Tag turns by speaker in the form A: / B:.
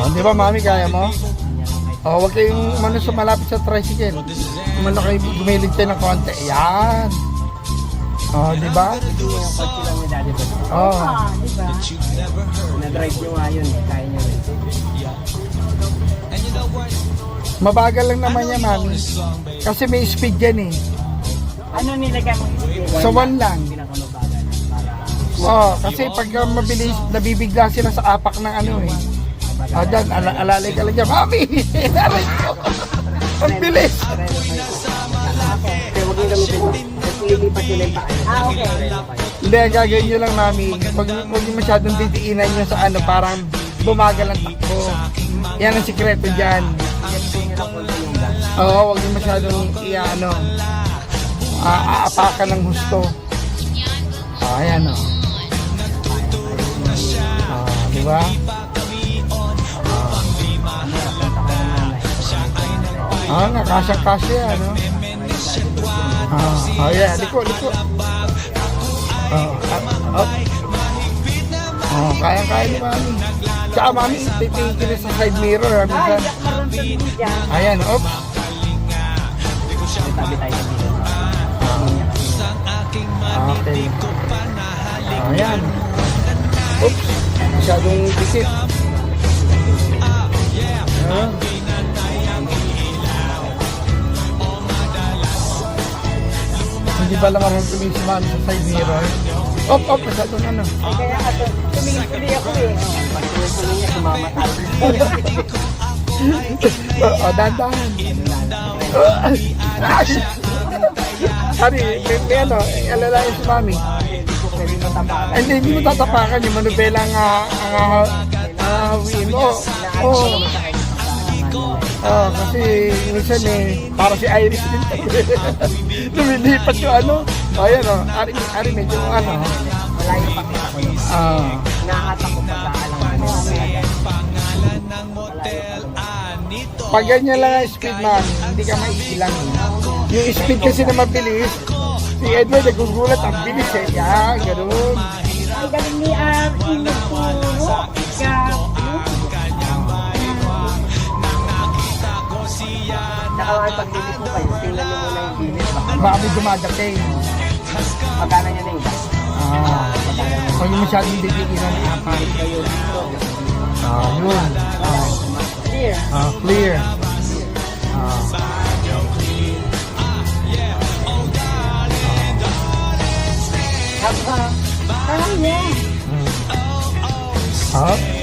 A: Di ba, mami, kaya mo? Huwag kayong umano sa malapit sa tricycle. Umano kayo gumilid tayo ng konti. Yan. Di ba?
B: Yung kotse lang ni Daddy Boy.
C: Di ba?
B: Na-drive nyo nga yun, kaya nyo rin.
A: Mabagal lang naman yan, mami. Kasi may speed yan eh.
C: Ano nilagay mo?
A: Sa 1 lang.
B: Pinakamabagal para
A: Kasi pagka mabilis, nabibigla sila sa apak ng ano eh. Dyan, alalay ka lang dyan. Mami! Aray ko! Ang bilis!
B: Kaya huwag nyo gamitin ito. Kasi lilipat nyo lang yung paa.
C: Okay.
A: Hindi, ang gagawin nyo lang, mami. Huwag nyo masyadong didiinan nyo sa ano, parang bumagal ang takbo. Yan ang sikreto dyan. Huwag nyo masyadong aapakan ng husto. Ayan o. Di ba? Kasyang-kasya, ano? Yeah, liko. Kaya ni mami. Tsaka mami, titigil sa side mirror.
C: Ay, nakaroon sa media.
A: Ayan, oops.
B: Tabi tayo sa dito.
A: Okay. Ayan. Oops. Masyadong dikit. Hindi ba lang marunong tumingin si mami sa side mirror? Masyadong ano.
C: Kaya ako, tumingin ako eh.
B: Pag-tuloy niya, sumamatay.
A: Dahan-dahan. Sorry, may ano, alalayan si mami. Hindi mo tatapakan yung manubela ang hawiin mo. Kasi minsan para si Iris din. Lumilipat yung ano. Ayan o, Ari medyo ano.
B: Malayo pa kita ko yun. Nakatak ko pagkaalang
A: Pag ganyan lang ang speed, man, hindi ka maiilang. Yung speed kasi na mabilis, si Edward nagugulat, ang bilis eh. Yan, ganun.
C: Ay, galing ni Inagpuro.
B: Saka nga pag-limit mo kayo, tingnan mo muna yung bilis.
A: Baka may dumadating.
B: Pagkana niya na yung gas.
A: Huwag yung masyadong didikinan ng apat.
B: Kayo dito.
A: Yun.
C: Clear.
A: Clear.
C: Parang yeah.
A: Up.